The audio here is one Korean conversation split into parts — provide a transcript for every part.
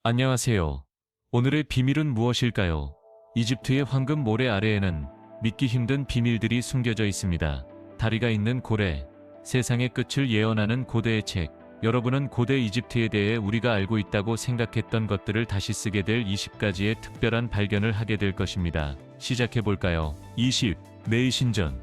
안녕하세요. 오늘의 비밀은 무엇일까요? 이집트의 황금 모래 아래에는 믿기 힘든 비밀들이 숨겨져 있습니다. 다리가 있는 고래, 세상의 끝을 예언하는 고대의 책. 여러분은 고대 이집트에 대해 우리가 알고 있다고 생각했던 것들을 다시 쓰게 될 20가지의 특별한 발견을 하게 될 것입니다. 시작해볼까요? 20. 메이 신전.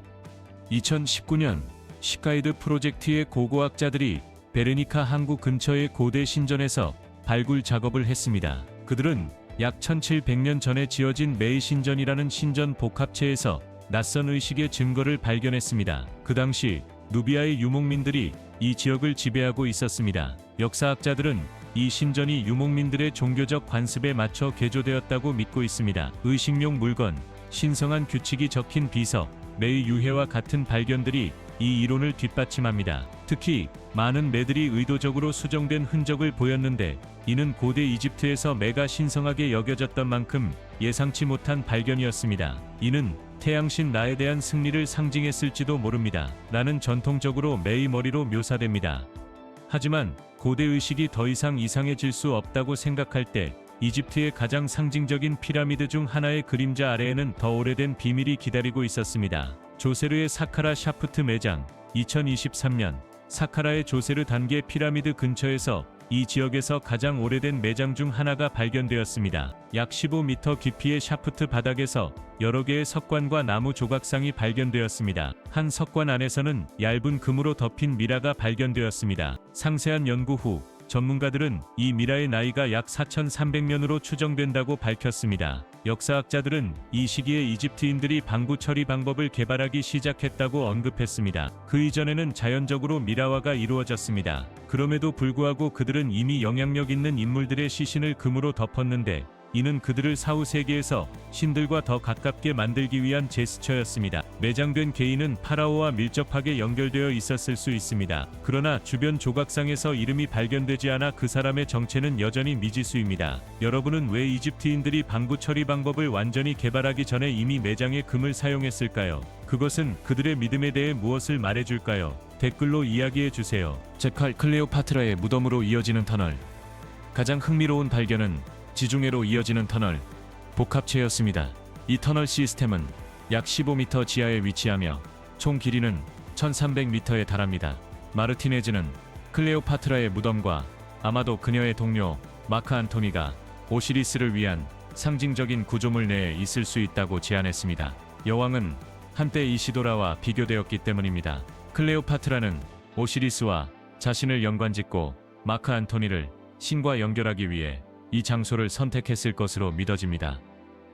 2019년 시가이드 프로젝트의 고고학자들이 베르니카 항구 근처의 고대 신전에서 발굴 작업을 했습니다. 그들은 약 1700년 전에 지어진 메이 신전이라는 신전 복합체에서 낯선 의식의 증거를 발견했습니다. 그 당시 누비아의 유목민들이 이 지역을 지배하고 있었습니다. 역사학자들은 이 신전이 유목민들의 종교적 관습에 맞춰 개조되었다고 믿고 있습니다. 의식용 물건, 신성한 규칙이 적힌 비석, 메이 유해와 같은 발견들이 이 이론을 뒷받침합니다. 특히 많은 매들이 의도적으로 수정된 흔적을 보였는데 이는 고대 이집트에서 매가 신성하게 여겨졌던 만큼 예상치 못한 발견이었습니다. 이는 태양신 라에 대한 승리를 상징했을지도 모릅니다. 라는 전통적으로 매의 머리로 묘사됩니다. 하지만 고대 의식이 더 이상 이상해질 수 없다고 생각할 때 이집트의 가장 상징적인 피라미드 중 하나의 그림자 아래에는 더 오래된 비밀이 기다리고 있었습니다. 조세르의 사카라 샤프트 매장. 2023년 사카라의 조세르 단계 피라미드 근처에서 이 지역에서 가장 오래된 매장 중 하나가 발견되었습니다. 약 15m 깊이의 샤프트 바닥에서 여러 개의 석관과 나무 조각상이 발견되었습니다. 한 석관 안에서는 얇은 금으로 덮인 미라가 발견되었습니다. 상세한 연구 후 전문가들은 이 미라의 나이가 약 4300년으로 추정된다고 밝혔습니다. 역사학자들은 이 시기에 이집트인들이 방부 처리 방법을 개발하기 시작했다고 언급했습니다. 그 이전에는 자연적으로 미라화가 이루어졌습니다. 그럼에도 불구하고 그들은 이미 영향력 있는 인물들의 시신을 금으로 덮었는데 이는 그들을 사후 세계에서 신들과 더 가깝게 만들기 위한 제스처였습니다. 매장된 개인은 파라오와 밀접하게 연결되어 있었을 수 있습니다. 그러나 주변 조각상에서 이름이 발견되지 않아 그 사람의 정체는 여전히 미지수입니다. 여러분은 왜 이집트인들이 방부 처리 방법을 완전히 개발하기 전에 이미 매장의 금을 사용했을까요? 그것은 그들의 믿음에 대해 무엇을 말해줄까요? 댓글로 이야기해주세요. 제칼 클레오파트라의 무덤으로 이어지는 터널. 가장 흥미로운 발견은 지중해로 이어지는 터널, 복합체였습니다. 이 터널 시스템은 약 15m 지하에 위치하며 총 길이는 1300m에 달합니다. 마르티네즈는 클레오파트라의 무덤과 아마도 그녀의 동료 마크 안토니가 오시리스를 위한 상징적인 구조물 내에 있을 수 있다고 제안했습니다. 여왕은 한때 이시도라와 비교되었기 때문입니다. 클레오파트라는 오시리스와 자신을 연관짓고 마크 안토니를 신과 연결하기 위해 이 장소를 선택했을 것으로 믿어집니다.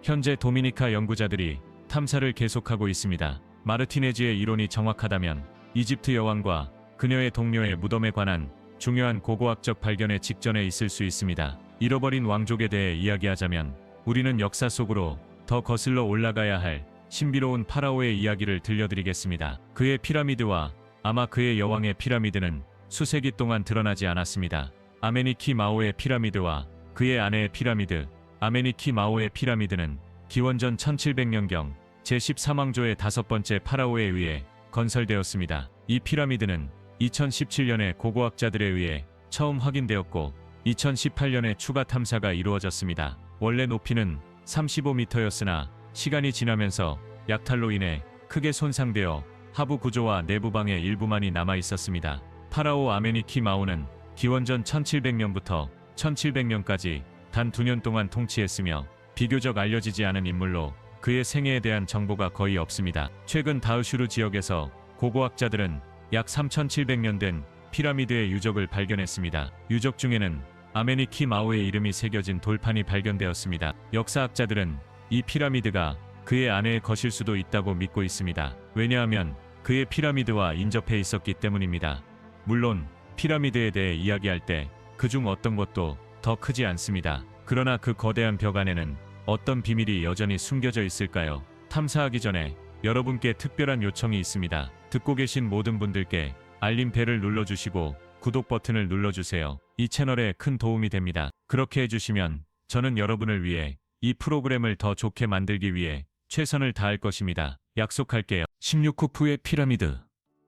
현재 도미니카 연구자들이 탐사를 계속하고 있습니다. 마르티네즈의 이론이 정확하다면 이집트 여왕과 그녀의 동료의 무덤에 관한 중요한 고고학적 발견의 직전에 있을 수 있습니다. 잃어버린 왕족에 대해 이야기하자면 우리는 역사 속으로 더 거슬러 올라가야 할 신비로운 파라오의 이야기를 들려드리겠습니다. 그의 피라미드와 아마 그의 여왕의 피라미드는 수세기 동안 드러나지 않았습니다. 아메니키 마오의 피라미드와 그의 아내의 피라미드, 아메니키 마오의 피라미드는 기원전 1700년경 제13왕조의 5번째 파라오에 의해 건설되었습니다. 이 피라미드는 2017년에 고고학자들에 의해 처음 확인되었고 2018년에 추가 탐사가 이루어졌습니다. 원래 높이는 35m였으나 시간이 지나면서 약탈로 인해 크게 손상되어 하부 구조와 내부방의 일부만이 남아 있었습니다. 파라오 아메니키 마오는 기원전 1700년부터 1700년까지 단 2년 동안 통치했으며 비교적 알려지지 않은 인물로 그의 생애에 대한 정보가 거의 없습니다. 최근 다우슈르 지역에서 고고학자들은 약 3700년 된 피라미드의 유적을 발견했습니다. 유적 중에는 아메니키 마오의 이름이 새겨진 돌판이 발견되었습니다. 역사학자들은 이 피라미드가 그의 아내의 것일 수도 있다고 믿고 있습니다. 왜냐하면 그의 피라미드와 인접해 있었기 때문입니다. 물론 피라미드에 대해 이야기할 때 그중 어떤 것도 더 크지 않습니다. 그러나 그 거대한 벽 안에는 어떤 비밀이 여전히 숨겨져 있을까요? 탐사하기 전에 여러분께 특별한 요청이 있습니다. 듣고 계신 모든 분들께 알림벨을 눌러주시고 구독 버튼을 눌러주세요. 이 채널에 큰 도움이 됩니다. 그렇게 해주시면 저는 여러분을 위해 이 프로그램을 더 좋게 만들기 위해 최선을 다할 것입니다. 약속할게요. 16 쿠프의 피라미드.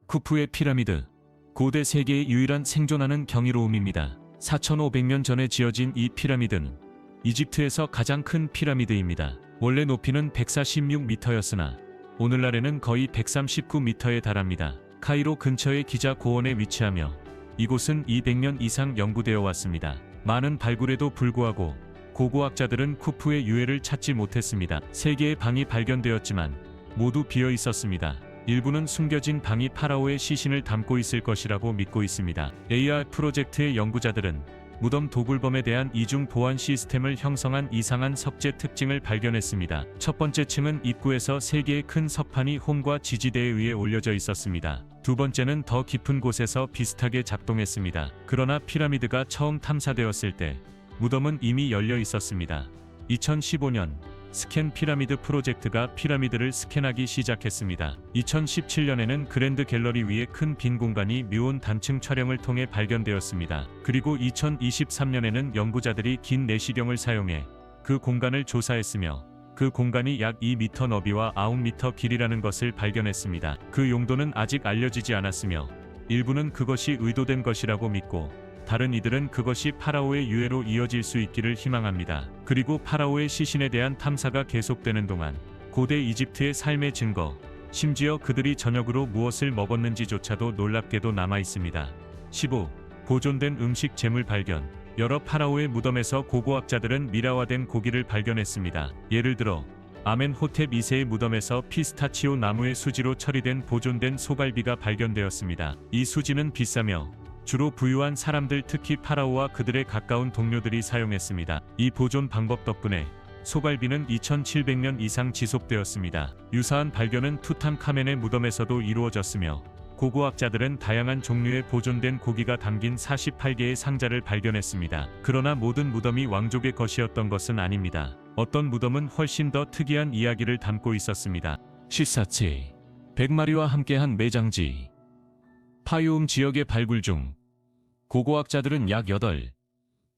쿠프의 피라미드. 고대 세계의 유일한 생존하는 경이로움입니다. 4,500년 전에 지어진 이 피라미드는 이집트에서 가장 큰 피라미드입니다. 원래 높이는 146m였으나 오늘날에는 거의 139m에 달합니다. 카이로 근처의 기자 고원에 위치하며 이곳은 200년 이상 연구되어 왔습니다. 많은 발굴에도 불구하고 고고학자들은 쿠푸의 유해를 찾지 못했습니다. 3개의 방이 발견되었지만 모두 비어 있었습니다. 일부는 숨겨진 방이 파라오의 시신을 담고 있을 것이라고 믿고 있습니다. AR 프로젝트의 연구자들은 무덤 도굴범에 대한 이중 보안 시스템을 형성한 이상한 석재 특징을 발견했습니다. 첫 번째 층은 입구에서 3개의 큰 석판이 홈과 지지대에 의해 올려져 있었습니다. 두 번째는 더 깊은 곳에서 비슷하게 작동했습니다. 그러나 피라미드가 처음 탐사되었을 때 무덤은 이미 열려 있었습니다. 2015년 스캔 피라미드 프로젝트가 피라미드를 스캔하기 시작했습니다. 2017년에는 그랜드 갤러리 위에 큰 빈 공간이 묘온 단층 촬영을 통해 발견되었습니다. 그리고 2023년에는 연구자들이 긴 내시경을 사용해 그 공간을 조사했으며 그 공간이 약 2m 너비와 9m 길이라는 것을 발견했습니다. 그 용도는 아직 알려지지 않았으며 일부는 그것이 의도된 것이라고 믿고 다른 이들은 그것이 파라오의 유해로 이어질 수 있기를 희망합니다. 그리고 파라오의 시신에 대한 탐사가 계속되는 동안 고대 이집트의 삶의 증거, 심지어 그들이 저녁으로 무엇을 먹었는지조차도 놀랍게도 남아 있습니다. 15. 보존된 음식 재물 발견. 여러 파라오의 무덤에서 고고학자들은 미라화된 고기를 발견했습니다. 예를 들어 아멘호텝 2세의 무덤에서 피스타치오 나무의 수지로 처리된 보존된 소갈비가 발견되었습니다. 이 수지는 비싸며 주로 부유한 사람들, 특히 파라오와 그들의 가까운 동료들이 사용했습니다. 이 보존 방법 덕분에 소갈비는 2700년 이상 지속되었습니다. 유사한 발견은 투탕카멘의 무덤에서도 이루어졌으며 고고학자들은 다양한 종류의 보존된 고기가 담긴 48개의 상자를 발견했습니다. 그러나 모든 무덤이 왕족의 것이었던 것은 아닙니다. 어떤 무덤은 훨씬 더 특이한 이야기를 담고 있었습니다. 시사치 100마리와 함께한 매장지. 파유움 지역의 발굴 중 고고학자들은 약 8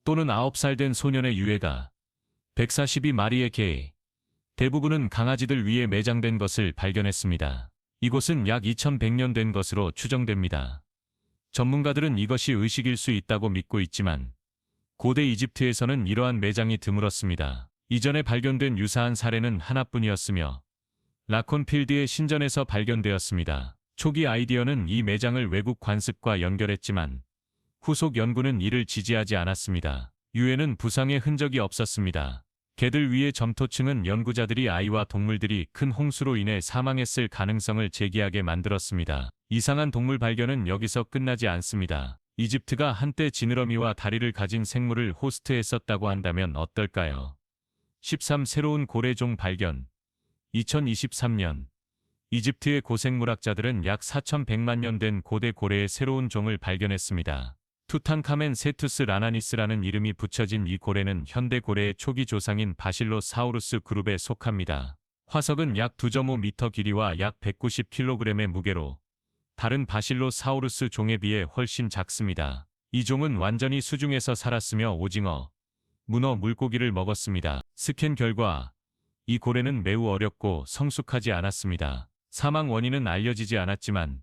또는 9살 된 소년의 유해가 142마리의 개, 대부분은 강아지들 위에 매장된 것을 발견했습니다. 이곳은 약 2100년 된 것으로 추정됩니다. 전문가들은 이것이 의식일 수 있다고 믿고 있지만 고대 이집트에서는 이러한 매장이 드물었습니다. 이전에 발견된 유사한 사례는 하나뿐이었으며 라콘필드의 신전에서 발견되었습니다. 초기 아이디어는 이 매장을 외국 관습과 연결했지만 후속 연구는 이를 지지하지 않았습니다. 유해는 부상의 흔적이 없었습니다. 개들 위의 점토층은 연구자들이 아이와 동물들이 큰 홍수로 인해 사망했을 가능성을 제기하게 만들었습니다. 이상한 동물 발견은 여기서 끝나지 않습니다. 이집트가 한때 지느러미와 다리를 가진 생물을 호스트했었다고 한다면 어떨까요? 13. 새로운 고래종 발견. 2023년 이집트의 고생물학자들은 약 4100만 년 된 고대 고래의 새로운 종을 발견했습니다. 투탕카멘 세투스 라나니스라는 이름이 붙여진 이 고래는 현대 고래의 초기 조상인 바실로사우루스 그룹에 속합니다. 화석은 약 2.5m 길이와 약 190kg의 무게로 다른 바실로사우루스 종에 비해 훨씬 작습니다. 이 종은 완전히 수중에서 살았으며 오징어, 문어, 물고기를 먹었습니다. 스캔 결과 이 고래는 매우 어렵고 성숙하지 않았습니다. 사망 원인은 알려지지 않았지만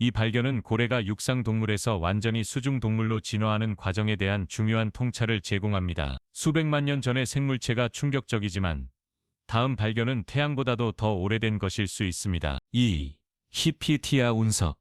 이 발견은 고래가 육상동물에서 완전히 수중동물로 진화하는 과정에 대한 중요한 통찰을 제공합니다. 수백만 년 전의 생물체가 충격적이지만 다음 발견은 태양보다도 더 오래된 것일 수 있습니다. 2. 히피티아 운석.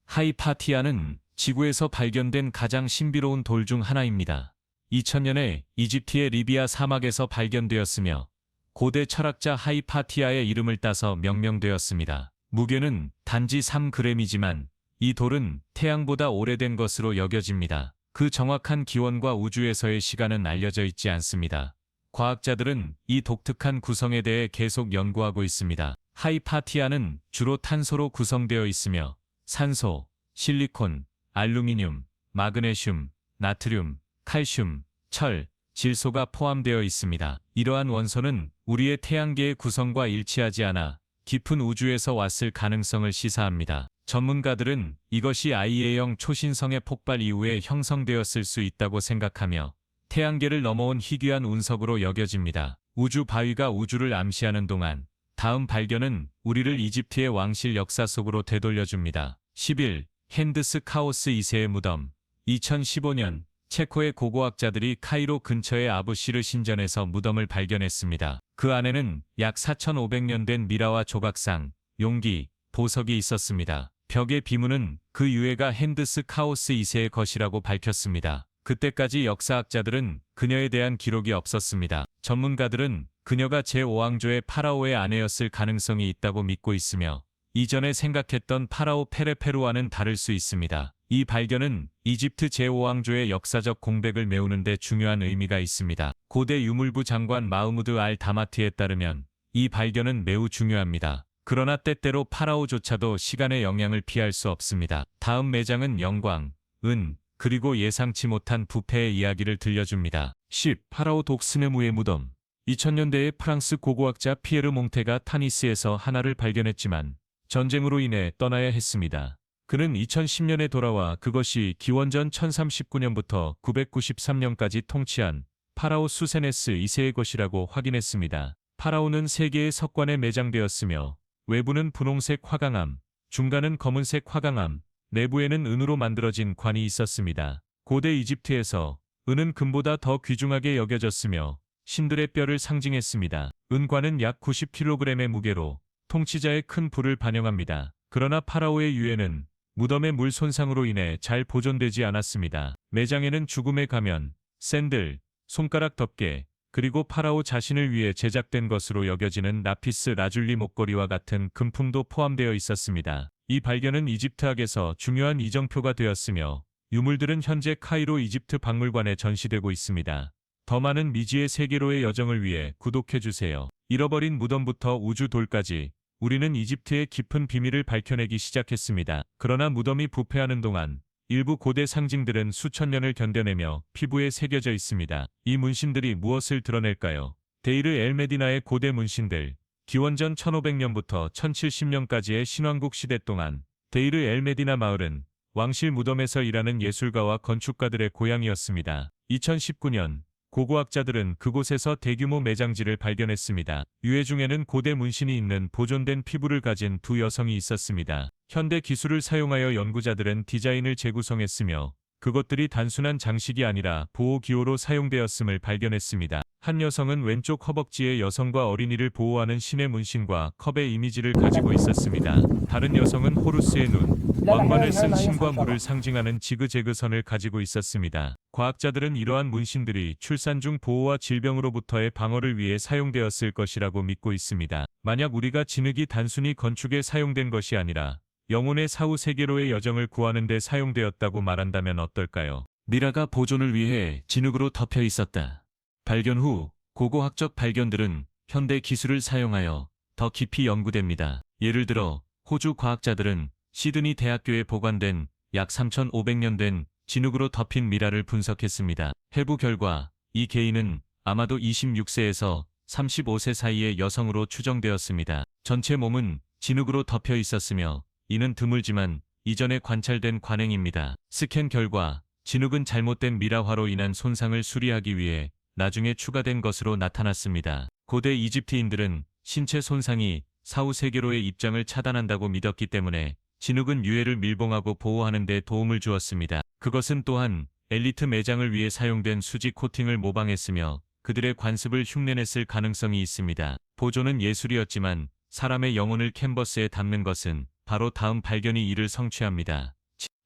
하이파티아는 지구에서 발견된 가장 신비로운 돌 중 하나입니다. 2000년에 이집트의 리비아 사막에서 발견되었으며 고대 철학자 하이파티아의 이름을 따서 명명되었습니다. 무게는 단지 3g이지만 이 돌은 태양보다 오래된 것으로 여겨집니다. 그 정확한 기원과 우주에서의 시간은 알려져 있지 않습니다. 과학자들은 이 독특한 구성에 대해 계속 연구하고 있습니다. 하이파티아는 주로 탄소로 구성되어 있으며 산소, 실리콘, 알루미늄, 마그네슘, 나트륨, 칼슘, 철, 질소가 포함되어 있습니다. 이러한 원소는 우리의 태양계의 구성과 일치하지 않아 깊은 우주에서 왔을 가능성을 시사합니다. 전문가들은 이것이 IA형 초신성의 폭발 이후에 형성되었을 수 있다고 생각하며 태양계를 넘어온 희귀한 운석으로 여겨집니다. 우주 바위가 우주를 암시하는 동안 다음 발견은 우리를 이집트의 왕실 역사 속으로 되돌려줍니다. 11. 핸드스 카오스 2세의 무덤. 2015년 체코의 고고학자들이 카이로 근처의 아부시르 신전에서 무덤을 발견했습니다. 그 안에는 약 4,500년 된 미라와 조각상, 용기, 보석이 있었습니다. 벽의 비문은 그 유해가 핸드스 카오스 2세의 것이라고 밝혔습니다. 그때까지 역사학자들은 그녀에 대한 기록이 없었습니다. 전문가들은 그녀가 제5왕조의 파라오의 아내였을 가능성이 있다고 믿고 있으며 이전에 생각했던 파라오 페레페루와는 다를 수 있습니다. 이 발견은 이집트 제5왕조의 역사적 공백을 메우는 데 중요한 의미가 있습니다. 고대 유물부 장관 마흐무드 알 다마티에 따르면 이 발견은 매우 중요합니다. 그러나 때때로 파라오조차도 시간의 영향을 피할 수 없습니다. 다음 매장은 영광, 은, 그리고 예상치 못한 부패의 이야기를 들려줍니다. 10. 파라오 독스네무의 무덤. 2000년대에 프랑스 고고학자 피에르 몽테가 타니스에서 하나를 발견했지만 전쟁으로 인해 떠나야 했습니다. 그는 2010년에 돌아와 그것이 기원전 1039년부터 993년까지 통치한 파라오 수세네스 2세의 것이라고 확인했습니다. 파라오는 3개의 석관에 매장되었으며 외부는 분홍색 화강암, 중간은 검은색 화강암, 내부에는 은으로 만들어진 관이 있었습니다. 고대 이집트에서 은은 금보다 더 귀중하게 여겨졌으며 신들의 뼈를 상징했습니다. 은관은 약 90kg의 무게로 통치자의 큰 부를 반영합니다. 그러나 파라오의 유해는 무덤의 물 손상으로 인해 잘 보존되지 않았습니다. 매장에는 죽음의 가면, 샌들, 손가락 덮개, 그리고 파라오 자신을 위해 제작된 것으로 여겨지는 라피스 라줄리 목걸이와 같은 금품도 포함되어 있었습니다. 이 발견은 이집트학에서 중요한 이정표가 되었으며 유물들은 현재 카이로 이집트 박물관에 전시되고 있습니다. 더 많은 미지의 세계로의 여정을 위해 구독해주세요. 잃어버린 무덤부터 우주돌까지 우리는 이집트의 깊은 비밀을 밝혀내기 시작했습니다. 그러나 무덤이 부패하는 동안 일부 고대 상징들은 수천 년을 견뎌내며 피부에 새겨져 있습니다. 이 문신들이 무엇을 드러낼까요? 데이르 엘메디나의 고대 문신들. 기원전 1500년부터 1070년까지의 신왕국 시대 동안 데이르 엘메디나 마을은 왕실 무덤에서 일하는 예술가와 건축가들의 고향이었습니다. 2019년 고고학자들은 그곳에서 대규모 매장지를 발견했습니다. 유해 중에는 고대 문신이 있는 보존된 피부를 가진 두 여성이 있었습니다. 현대 기술을 사용하여 연구자들은 디자인을 재구성했으며 그것들이 단순한 장식이 아니라 보호기호로 사용되었음을 발견했습니다. 한 여성은 왼쪽 허벅지에 여성과 어린이를 보호하는 신의 문신과 컵의 이미지를 가지고 있었습니다. 다른 여성은 호루스의 눈, 왕관을 쓴 신과 물을 상징하는 지그재그선을 가지고 있었습니다. 과학자들은 이러한 문신들이 출산 중 보호와 질병으로부터의 방어를 위해 사용되었을 것이라고 믿고 있습니다. 만약 우리가 진흙이 단순히 건축에 사용된 것이 아니라 영혼의 사후 세계로의 여정을 구하는 데 사용되었다고 말한다면 어떨까요? 미라가 보존을 위해 진흙으로 덮여 있었다. 발견 후 고고학적 발견들은 현대 기술을 사용하여 더 깊이 연구됩니다. 예를 들어 호주 과학자들은 시드니 대학교에 보관된 약 3,500년 된 진흙으로 덮인 미라를 분석했습니다. 해부 결과 이 개인은 아마도 26세에서 35세 사이의 여성으로 추정되었습니다. 전체 몸은 진흙으로 덮여 있었으며 이는 드물지만 이전에 관찰된 관행입니다. 스캔 결과 진흙은 잘못된 미라화로 인한 손상을 수리하기 위해 나중에 추가된 것으로 나타났습니다. 고대 이집트인들은 신체 손상이 사후 세계로의 입장을 차단한다고 믿었기 때문에 진흙은 유해를 밀봉하고 보호하는 데 도움을 주었습니다. 그것은 또한 엘리트 매장을 위해 사용된 수지 코팅을 모방했으며 그들의 관습을 흉내냈을 가능성이 있습니다. 보존은 예술이었지만 사람의 영혼을 캔버스에 담는 것은 바로 다음 발견이 이를 성취합니다.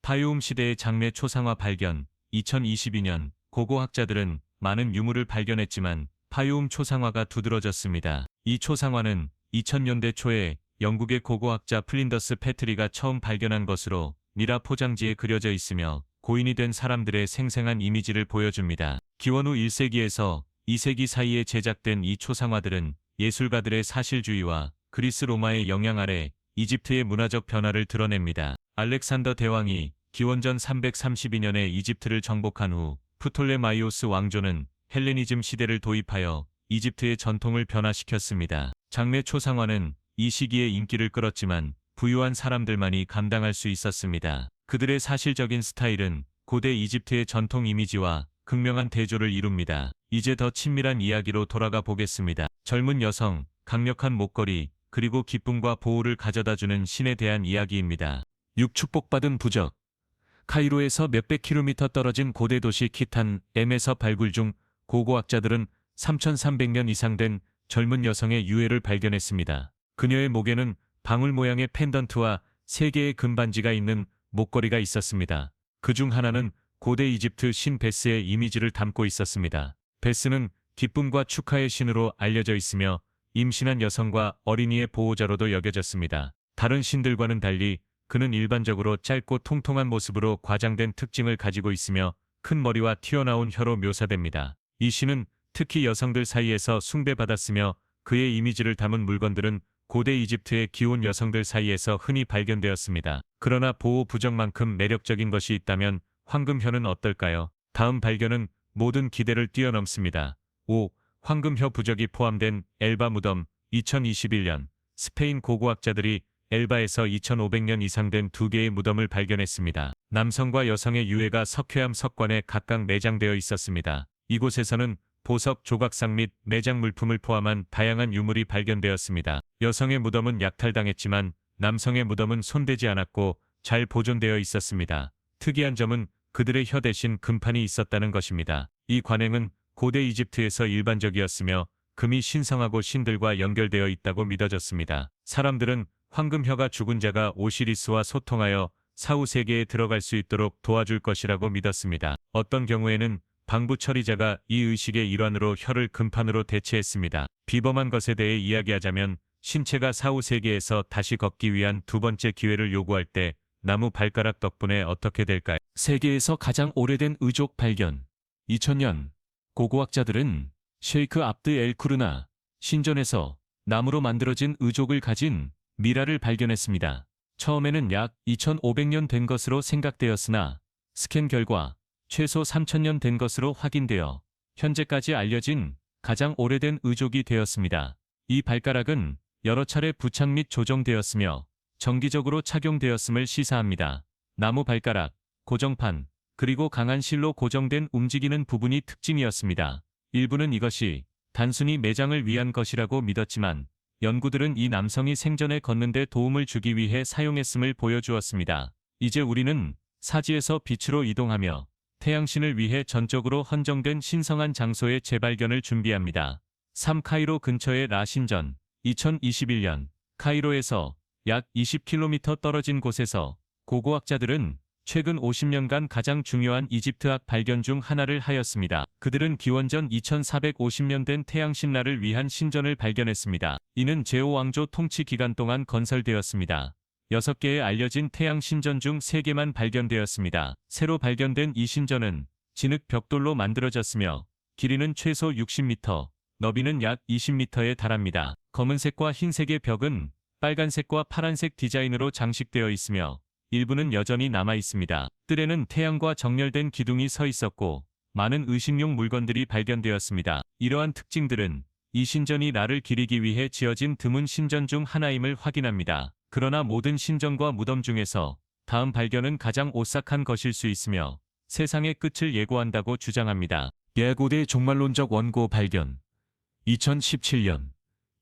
파유움 시대의 장례 초상화 발견. 2022년 고고학자들은 많은 유물을 발견했지만 파유움 초상화가 두드러졌습니다. 이 초상화는 2000년대 초에 영국의 고고학자 플린더스 패트리가 처음 발견한 것으로 미라 포장지에 그려져 있으며 고인이 된 사람들의 생생한 이미지를 보여줍니다. 기원 후 1세기에서 2세기 사이에 제작된 이 초상화들은 예술가들의 사실주의와 그리스 로마의 영향 아래 이집트의 문화적 변화를 드러냅니다. 알렉산더 대왕이 기원전 332년에 이집트를 정복한 후 프톨레마이오스 왕조는 헬레니즘 시대를 도입하여 이집트의 전통을 변화시켰습니다. 장례 초상화는 이 시기에 인기를 끌었지만 부유한 사람들만이 감당할 수 있었습니다. 그들의 사실적인 스타일은 고대 이집트의 전통 이미지와 극명한 대조를 이룹니다. 이제 더 친밀한 이야기로 돌아가 보겠습니다. 젊은 여성, 강력한 목걸이, 그리고 기쁨과 보호를 가져다주는 신에 대한 이야기입니다. 6. 축복받은 부적. 카이로에서 몇백 킬로미터 떨어진 고대 도시 키탄 M에서 발굴 중 고고학자들은 3,300년 이상 된 젊은 여성의 유해를 발견했습니다. 그녀의 목에는 방울 모양의 펜던트와 3개의 금반지가 있는 목걸이가 있었습니다. 그중 하나는 고대 이집트 신 베스의 이미지를 담고 있었습니다. 베스는 기쁨과 축하의 신으로 알려져 있으며 임신한 여성과 어린이의 보호자로도 여겨졌습니다. 다른 신들과는 달리 그는 일반적으로 짧고 통통한 모습으로 과장된 특징을 가지고 있으며 큰 머리와 튀어나온 혀로 묘사됩니다. 이 신은 특히 여성들 사이에서 숭배받았으며 그의 이미지를 담은 물건들은 고대 이집트의 기혼 여성들 사이에서 흔히 발견되었습니다. 그러나 보호 부적만큼 매력적인 것이 있다면 황금혀는 어떨까요? 다음 발견은 모든 기대를 뛰어넘습니다. 5. 황금혀 부적이 포함된 엘바 무덤. 2021년 스페인 고고학자들이 엘바에서 2500년 이상 된 2개의 무덤을 발견했습니다. 남성과 여성의 유해가 석회암 석관에 각각 내장되어 있었습니다. 이곳에서는 보석, 조각상 및 매장 물품을 포함한 다양한 유물이 발견되었습니다. 여성의 무덤은 약탈당했지만 남성의 무덤은 손대지 않았고 잘 보존되어 있었습니다. 특이한 점은 그들의 혀 대신 금판이 있었다는 것입니다. 이 관행은 고대 이집트에서 일반적이었으며 금이 신성하고 신들과 연결되어 있다고 믿어졌습니다. 사람들은 황금혀가 죽은 자가 오시리스와 소통하여 사후 세계에 들어갈 수 있도록 도와줄 것이라고 믿었습니다. 어떤 경우에는 방부 처리자가 이 의식의 일환으로 혀를 금판으로 대체했습니다. 비범한 것에 대해 이야기하자면 신체가 사후 세계에서 다시 걷기 위한 두 번째 기회를 요구할 때 나무 발가락 덕분에 어떻게 될까요? 세계에서 가장 오래된 의족 발견. 2000년 고고학자들은 셰이크 압드 엘 쿠르나 신전에서 나무로 만들어진 의족을 가진 미라를 발견했습니다. 처음에는 약 2500년 된 것으로 생각되었으나 스캔 결과 최소 3000년 된 것으로 확인되어 현재까지 알려진 가장 오래된 의족이 되었습니다. 이 발가락은 여러 차례 부착 및 조정되었으며 정기적으로 착용되었음을 시사합니다. 나무 발가락, 고정판, 그리고 강한 실로 고정된 움직이는 부분이 특징이었습니다. 일부는 이것이 단순히 매장을 위한 것이라고 믿었지만 연구들은 이 남성이 생전에 걷는 데 도움을 주기 위해 사용했음을 보여주었습니다. 이제 우리는 사지에서 빛으로 이동하며 태양신을 위해 전적으로 헌정된 신성한 장소의 재발견을 준비합니다. 3. 카이로 근처의 라 신전. 2021년 카이로에서 약 20km 떨어진 곳에서 고고학자들은 최근 50년간 가장 중요한 이집트학 발견 중 하나를 하였습니다. 그들은 기원전 2450년 된 태양신 라를 위한 신전을 발견했습니다. 이는 제오 왕조 통치 기간 동안 건설되었습니다. 6개의 알려진 태양 신전 중 3개만 발견되었습니다. 새로 발견된 이 신전은 진흙 벽돌로 만들어졌으며 길이는 최소 60m, 너비는 약 20m에 달합니다. 검은색과 흰색의 벽은 빨간색과 파란색 디자인으로 장식되어 있으며 일부는 여전히 남아 있습니다. 뜰에는 태양과 정렬된 기둥이 서 있었고 많은 의식용 물건들이 발견되었습니다. 이러한 특징들은 이 신전이 라를 기리기 위해 지어진 드문 신전 중 하나임을 확인합니다. 그러나 모든 신전과 무덤 중에서 다음 발견은 가장 오싹한 것일 수 있으며 세상의 끝을 예고한다고 주장합니다. 예고대 종말론적 원고 발견. 2017년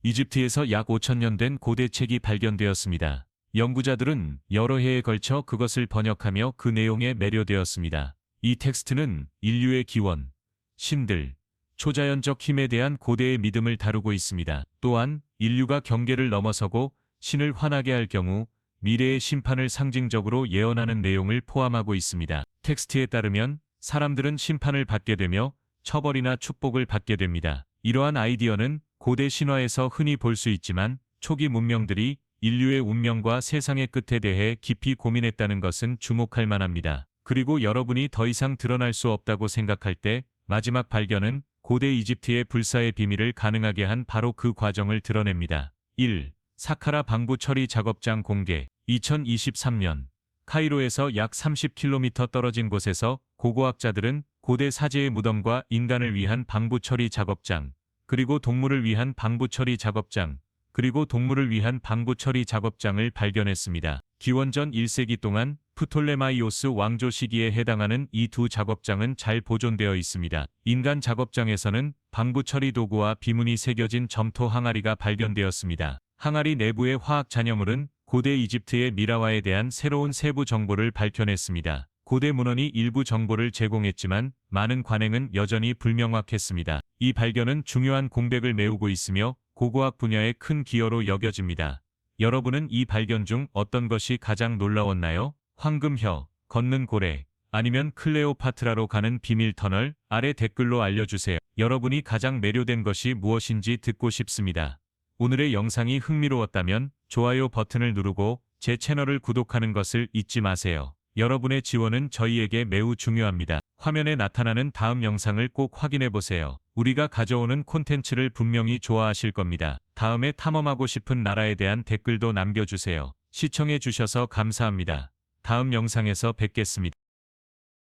이집트에서 약 5000년 된 고대 책이 발견되었습니다. 연구자들은 여러 해에 걸쳐 그것을 번역하며 그 내용에 매료되었습니다. 이 텍스트는 인류의 기원, 신들, 초자연적 힘에 대한 고대의 믿음을 다루고 있습니다. 또한 인류가 경계를 넘어서고 신을 화나게 할 경우 미래의 심판을 상징적으로 예언하는 내용을 포함하고 있습니다. 텍스트에 따르면 사람들은 심판을 받게 되며 처벌이나 축복을 받게 됩니다. 이러한 아이디어는 고대 신화에서 흔히 볼 수 있지만 초기 문명들이 인류의 운명과 세상의 끝에 대해 깊이 고민했다는 것은 주목할 만합니다. 그리고 여러분이 더 이상 드러날 수 없다고 생각할 때 마지막 발견은 고대 이집트의 불사의 비밀을 가능하게 한 바로 그 과정을 드러냅니다. 1. 사카라 방부 처리 작업장 공개. 2023년 카이로에서 약 30km 떨어진 곳에서 고고학자들은 고대 사제의 무덤과 인간을 위한 방부 처리 작업장, 그리고 동물을 위한 방부 처리 작업장, 그리고 동물을 위한 방부 처리 작업장을 발견했습니다. 기원전 1세기 동안 프톨레마이오스 왕조 시기에 해당하는 이 두 작업장은 잘 보존되어 있습니다. 인간 작업장에서는 방부 처리 도구와 비문이 새겨진 점토 항아리가 발견되었습니다. 항아리 내부의 화학 잔여물은 고대 이집트의 미라와에 대한 새로운 세부 정보를 밝혀냈습니다. 고대 문헌이 일부 정보를 제공했지만 많은 관행은 여전히 불명확했습니다. 이 발견은 중요한 공백을 메우고 있으며 고고학 분야의 큰 기여로 여겨집니다. 여러분은 이 발견 중 어떤 것이 가장 놀라웠나요? 황금혀, 걷는 고래, 아니면 클레오파트라로 가는 비밀 터널? 아래 댓글로 알려주세요. 여러분이 가장 매료된 것이 무엇인지 듣고 싶습니다. 오늘의 영상이 흥미로웠다면 좋아요 버튼을 누르고 제 채널을 구독하는 것을 잊지 마세요. 여러분의 지원은 저희에게 매우 중요합니다. 화면에 나타나는 다음 영상을 꼭 확인해 보세요. 우리가 가져오는 콘텐츠를 분명히 좋아하실 겁니다. 다음에 탐험하고 싶은 나라에 대한 댓글도 남겨주세요. 시청해 주셔서 감사합니다. 다음 영상에서 뵙겠습니다.